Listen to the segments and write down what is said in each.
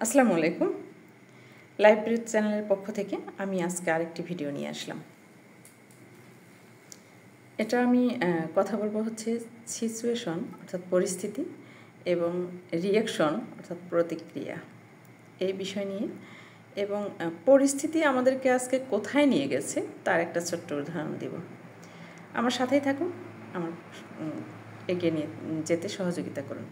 আসসালামু আলাইকুম। লাইব্রেরি চ্যানেলের পক্ষ থেকে আমি আজকে আরেকটি ভিডিও নিয়ে আসলাম। এটা আমি কথা বলবো হচ্ছে সিচুয়েশন অর্থাৎ পরিস্থিতি এবং রিঅ্যাকশন অর্থাৎ প্রতিক্রিয়া এই বিষয় নিয়ে, এবং পরিস্থিতি আমাদেরকে আজকে কোথায় নিয়ে গেছে তার একটা ছোট্ট উদাহরণ দিব। আমার সাথেই থাকুন, আমার এগিয়ে নিয়ে যেতে সহযোগিতা করুন।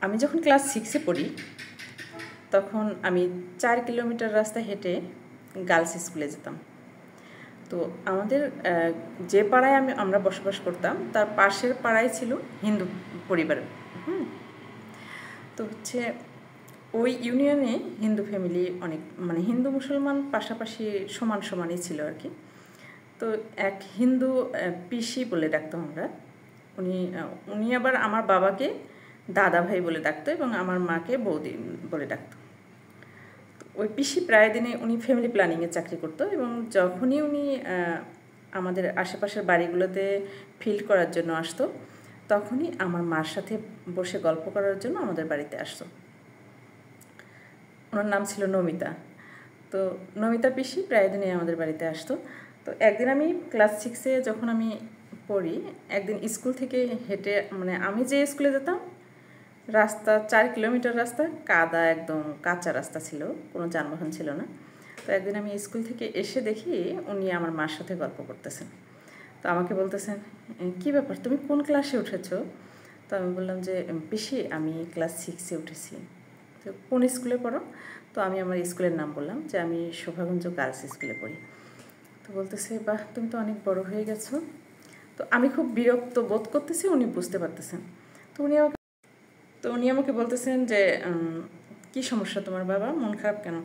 আমি যখন ক্লাস 6-এ পড়ি তখন আমি 4 কিলোমিটার রাস্তা হেঁটে গার্লস স্কুলে যেতাম। তো আমাদের যে পাড়ায় আমরা বসবাস করতাম তার পাশের পাড়ায় ছিল হিন্দু পরিবার। তো হচ্ছে ওই ইউনিয়নে হিন্দু ফ্যামিলি অনেক, মানে হিন্দু মুসলমান পাশাপাশি সমানই ছিল আর কি। তো এক হিন্দু পিসি বলে ডাকতাম আমরা। উনি আবার আমার বাবাকে দাদা ভাই বলে ডাকতো এবং আমার মাকে বৌদি বলে ডাকতো। ওই পিসি প্রায় দিনে উনি ফ্যামিলি প্ল্যানিংয়ে চাকরি করতো, এবং যখনই উনি আমাদের আশেপাশের বাড়িগুলোতে ফিল্ড করার জন্য আসতো তখনই আমার মার সাথে বসে গল্প করার জন্য আমাদের বাড়িতে আসতো। ওনার নাম ছিল নমিতা। তো নমিতা পিসি প্রায় দিনই আমাদের বাড়িতে আসতো। তো একদিন আমি ক্লাস 6-এ যখন আমি পড়ি, একদিন স্কুল থেকে হেঁটে, মানে আমি যে স্কুলে যেতাম রাস্তা 4 কিলোমিটার রাস্তা, কাদা, একদম কাঁচা রাস্তা ছিল, কোনো যানবাহন ছিল না। তো একদিন আমি স্কুল থেকে এসে দেখি উনি আমার মার সাথে গল্প করতেছেন। তো আমাকে বলতেছেন, কী ব্যাপার, তুমি কোন ক্লাসে উঠেছো? তো আমি বললাম যে পিসি আমি ক্লাস 6-এ উঠেছি। তো কোন স্কুলে পড়ো? তো আমি আমার স্কুলের নাম বললাম যে আমি শোভাগঞ্জ গার্লস স্কুলে পড়ি। তো বলতেছে, বাহ, তুমি তো অনেক বড় হয়ে গেছো। তো আমি খুব বিরক্ত বোধ করতেছি, উনি বুঝতে পারতেছেন। তো উনি আমাকে বলতেছেন যে কী সমস্যা তোমার বাবা, মন খারাপ কেন?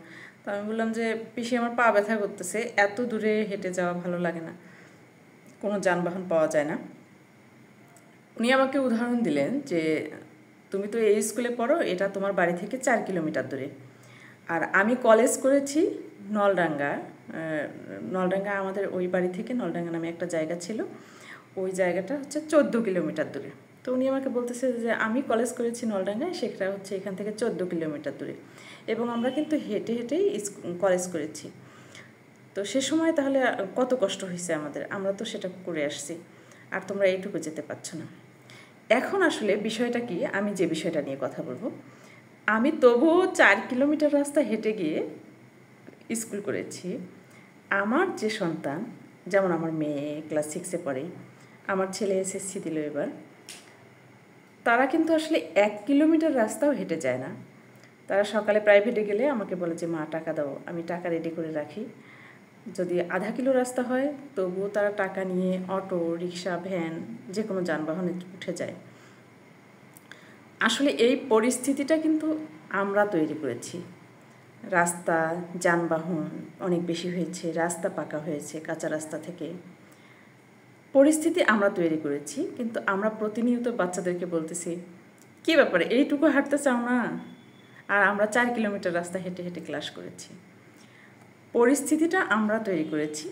তো আমি বললাম যে পিসি আমার পা ব্যথা করতেছে, এত দূরে হেঁটে যাওয়া ভালো লাগে না, কোনো যানবাহন পাওয়া যায় না। উনি আমাকে উদাহরণ দিলেন যে তুমি তো এই স্কুলে পড়ো, এটা তোমার বাড়ি থেকে 4 কিলোমিটার দূরে, আর আমি কলেজ করেছি নলডাঙ্গা। আমাদের ওই বাড়ি থেকে নলডাঙ্গা নামে একটা জায়গা ছিল, ওই জায়গাটা হচ্ছে 14 কিলোমিটার দূরে। তো উনি আমাকে বলতেছে যে আমি কলেজ করেছি নলডাঙ্গায়, সেটা হচ্ছে এখান থেকে 14 কিলোমিটার দূরে, এবং আমরা কিন্তু হেঁটে হেঁটেই কলেজ করেছি। তো সে সময় তাহলে কত কষ্ট হয়েছে আমাদের, আমরা তো সেটা করে আসছি, আর তোমরা এইটুকু যেতে পারছো না। এখন আসলে বিষয়টা কি, আমি যে বিষয়টা নিয়ে কথা বলবো, আমি তবুও 4 কিলোমিটার রাস্তা হেঁটে গিয়ে স্কুল করেছি। আমার যে সন্তান, যেমন আমার মেয়ে ক্লাস 6-এ পড়ে, আমার ছেলে এসএসসি দিল এবার, তারা কিন্তু আসলে 1 কিলোমিটার রাস্তাও হেঁটে যায় না। তারা সকালে প্রাইভেটে গেলে আমাকে বলে যে মা টাকা দাও, আমি টাকা রেডি করে রাখি। যদি আধা কিলো রাস্তা হয় তবুও তারা টাকা নিয়ে অটো, রিক্সা, ভ্যান, যে কোনো যানবাহনে উঠে যায়। আসলে এই পরিস্থিতিটা কিন্তু আমরা তৈরি করেছি। রাস্তা, যানবাহন অনেক বেশি হয়েছে, রাস্তা পাকা হয়েছে কাঁচা রাস্তা থেকে। পরিস্থিতি আমরা তৈরি করেছি, কিন্তু আমরা প্রতিনিয়ত বাচ্চাদেরকে বলতেছি, কী ব্যাপারে এইটুকু হাঁটতে চাও না? আর আমরা 4 কিলোমিটার রাস্তা হেঁটে হেঁটে ক্লাস করেছি। পরিস্থিতিটা আমরা তৈরি করেছি,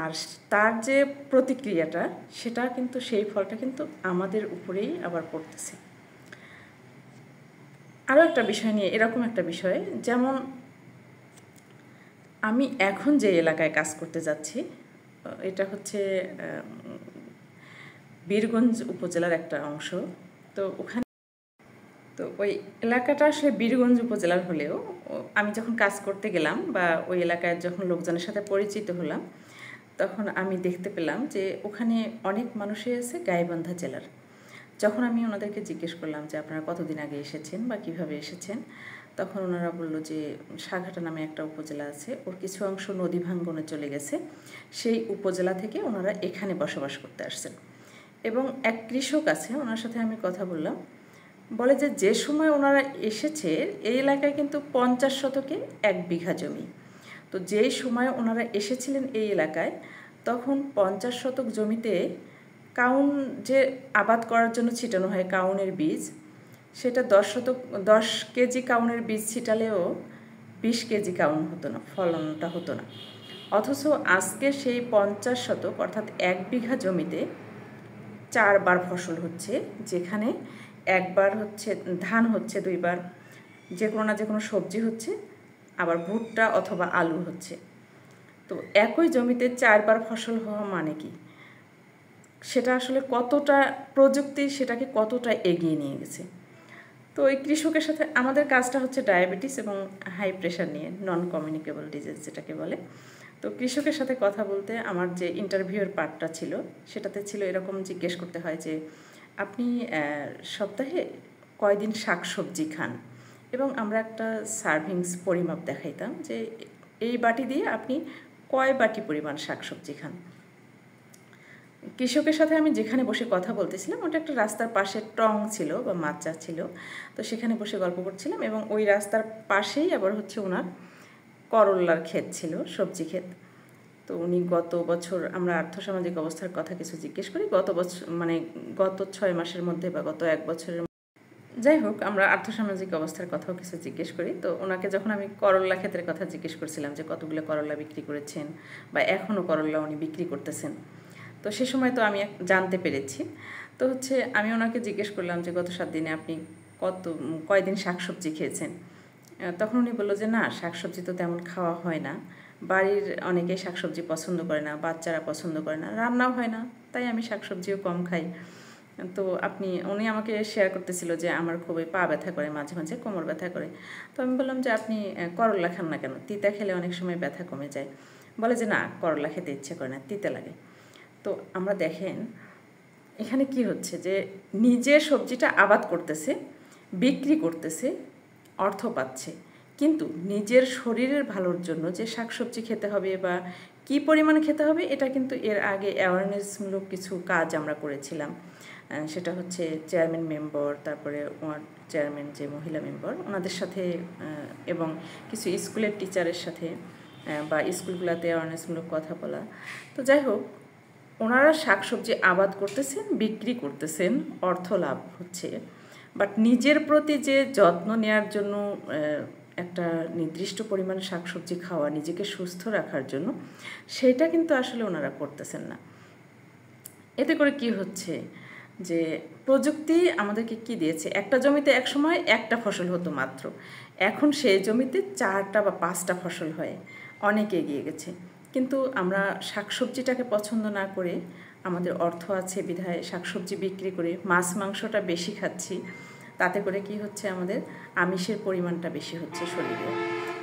আর তার যে প্রতিক্রিয়াটা, সেটা কিন্তু, সেই ফলটা কিন্তু আমাদের উপরেই আবার পড়তেছে। আরও একটা বিষয় নিয়ে, এরকম একটা বিষয়, যেমন আমি এখন যে এলাকায় কাজ করতে যাচ্ছি, এটা হচ্ছে বীরগঞ্জ উপজেলার একটা অংশ। তো ওই এলাকাটা আসলে বীরগঞ্জ উপজেলার হলেও আমি যখন কাজ করতে গেলাম বা ওই এলাকায় যখন লোকজনের সাথে পরিচিত হলাম, তখন আমি দেখতে পেলাম যে ওখানে অনেক মানুষই আছে গাইবান্ধা জেলার। যখন আমি ওনাদেরকে জিজ্ঞেস করলাম যে আপনারা কতদিন আগে এসেছেন বা কিভাবে এসেছেন, তখন ওনারা বললো যে সাঘাটা নামে একটা উপজেলা আছে, ওর কিছু অংশ নদী ভাঙ্গনে চলে গেছে, সেই উপজেলা থেকে ওনারা এখানে বসবাস করতে আসছেন। এবং এক কৃষক আছে, ওনার সাথে আমি কথা বললাম, বলে যে সময় ওনারা এসেছে এই এলাকায় কিন্তু 50 শতকে 1 বিঘা জমি। তো যেই সময় ওনারা এসেছিলেন এই এলাকায়, তখন 50 শতক জমিতে কাউন যে আবাদ করার জন্য ছিটানো হয় কাউনের বীজ, সেটা 10 কেজি কাউনের বীজ ছিটালেও 20 কেজি কাউন হতো না, ফলনটা হতো না। অথচ আজকে সেই 50 শতক অর্থাৎ 1 বিঘা জমিতে 4 বার ফসল হচ্ছে, যেখানে একবার হচ্ছে ধান হচ্ছে, 2বার যে কোনো না যে কোনো সবজি হচ্ছে, আবার ভুট্টা অথবা আলু হচ্ছে। তো একই জমিতে 4বার ফসল হওয়া মানে কি, সেটা আসলে কতটা প্রযুক্তি সেটাকে কতটা এগিয়ে নিয়ে গেছে। তো এই কৃষকের সাথে আমাদের কাজটা হচ্ছে ডায়াবেটিস এবং হাই প্রেশার নিয়ে, নন কমিউনিকেবল ডিজিজ যেটাকে বলে। তো কৃষকের সাথে কথা বলতে আমার যে ইন্টারভিউয়ের পার্টটা ছিল, সেটাতে ছিল এরকম জিজ্ঞেস করতে হয় যে আপনি সপ্তাহে কয়দিন শাক সবজি খান, এবং আমরা একটা সার্ভিংস পরিমাপ দেখাইতাম যে এই বাটি দিয়ে আপনি কয় বাটি পরিমাণ শাক সবজি খান। কৃষকের সাথে আমি যেখানে বসে কথা বলতেছিলাম ওটা একটা রাস্তার পাশে টং ছিল বা মাচা ছিল, তো সেখানে বসে গল্প করছিলাম, এবং ওই রাস্তার পাশেই আবার হচ্ছে ওনার করল্লার ক্ষেত ছিল, সবজি ক্ষেত। তো উনি গত বছর, আমরা আর্থসামাজিক অবস্থার কথা কিছু জিজ্ঞেস করি, গত বছর মানে গত 6 মাসের মধ্যে বা গত 1 বছরের, যাই হোক আমরা আর্থসামাজিক অবস্থার কথাও কিছু জিজ্ঞেস করি। তো ওনাকে যখন আমি করল্লা ক্ষেতের কথা জিজ্ঞেস করছিলাম যে কতগুলো করল্লা বিক্রি করেছেন বা এখনও করল্লা উনি বিক্রি করতেছেন, তো সে সময় তো আমি জানতে পেরেছি। তো হচ্ছে আমি ওনাকে জিজ্ঞেস করলাম যে গত 7 দিনে আপনি কয়দিন শাকসবজি খেয়েছেন। তখন উনি বললো যে না, শাকসবজি তো তেমন খাওয়া হয় না, বাড়ির অনেকেই শাকসবজি পছন্দ করে না, বাচ্চারা পছন্দ করে না, রান্নাও হয় না, তাই আমি শাকসবজিও কম খাই। তো উনি আমাকে শেয়ার করতেছিল যে আমার খুবই পা ব্যথা করে, মাঝে মাঝে কোমর ব্যথা করে। তো আমি বললাম যে আপনি করল্লা খান না কেন, তিতা খেলে অনেক সময় ব্যথা কমে যায়। বলে যে না, করল্লা খেতে ইচ্ছে করে না, তিতা লাগে। তো আমরা দেখেন এখানে কি হচ্ছে, যে নিজের সবজিটা আবাদ করতেছে, বিক্রি করতেছে, অর্থ পাচ্ছে, কিন্তু নিজের শরীরের ভালোর জন্য যে শাকসবজি খেতে হবে বা কী পরিমাণে খেতে হবে, এটা কিন্তু এর আগে অ্যাওয়ারনেসমূলক কিছু কাজ আমরা করেছিলাম। সেটা হচ্ছে চেয়ারম্যান মেম্বার, তারপরে ওয়ার্ড চেয়ারম্যান যে মহিলা মেম্বার, ওনাদের সাথে এবং কিছু স্কুলের টিচারের সাথে বা স্কুলগুলোতে অ্যাওয়ারনেসমূলক কথা বলা। তো যাই হোক, ওনারা শাকসবজি আবাদ করতেছেন, বিক্রি করতেছেন, অর্থ লাভ হচ্ছে, বাট নিজের প্রতি যে যত্ন নেওয়ার জন্য একটা নির্দিষ্ট পরিমাণ শাকসবজি খাওয়া, নিজেকে সুস্থ রাখার জন্য, সেটা কিন্তু আসলে ওনারা করতেছেন না। এতে করে কি হচ্ছে, যে প্রযুক্তি আমাদেরকে কি দিয়েছে, একটা জমিতে এক সময় একটা ফসল হতো মাত্র, এখন সেই জমিতে 4টা বা 5টা ফসল হয়, অনেক এগিয়ে গেছে। কিন্তু আমরা শাকসবজিটাকে পছন্দ না করে, আমাদের অর্থ আছে বিধায় শাকসবজি বিক্রি করে মাছ মাংসটা বেশি খাচ্ছি, তাতে করে কি হচ্ছে, আমাদের আমিষের পরিমাণটা বেশি হচ্ছে শরীরে,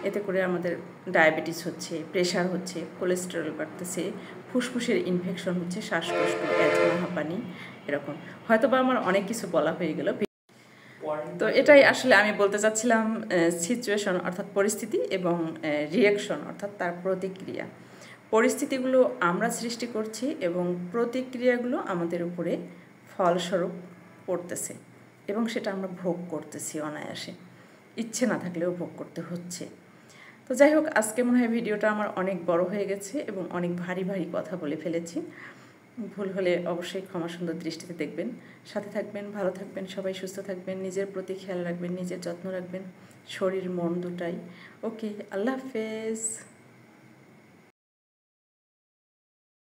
এতে করে আমাদের ডায়াবেটিস হচ্ছে, প্রেশার হচ্ছে, কোলেস্টেরল বাড়তেছে, ফুসফুসের ইনফেকশন হচ্ছে, শ্বাসকষ্ট, অ্যাজমা, হাঁপানি, এরকম। হয়তো বা আমার অনেক কিছু বলা হয়ে গেল। তো এটাই আসলে আমি বলতে চাচ্ছিলাম, সিচুয়েশন অর্থাৎ পরিস্থিতি এবং রিয়াকশন অর্থাৎ তার প্রতিক্রিয়া। পরিস্থিতিগুলো আমরা সৃষ্টি করছি এবং প্রতিক্রিয়াগুলো আমাদের উপরে ফলস্বরূপ পড়তেছে, এবং সেটা আমরা ভোগ করতেছি অনায়াসে, ইচ্ছে না থাকলেও ভোগ করতে হচ্ছে। তো যাই হোক, আজকে মনে হয় ভিডিওটা আমার অনেক বড় হয়ে গেছে এবং অনেক ভারী ভারী কথা বলে ফেলেছি। ভুল হলে অবশ্যই ক্ষমা সুন্দর দৃষ্টিতে দেখবেন। সাথে থাকবেন, ভালো থাকবেন, সবাই সুস্থ থাকবেন, নিজের প্রতি খেয়াল রাখবেন, নিজের যত্ন রাখবেন, শরীর মন দুটাই। ওকে, আল্লাহ হাফেজ।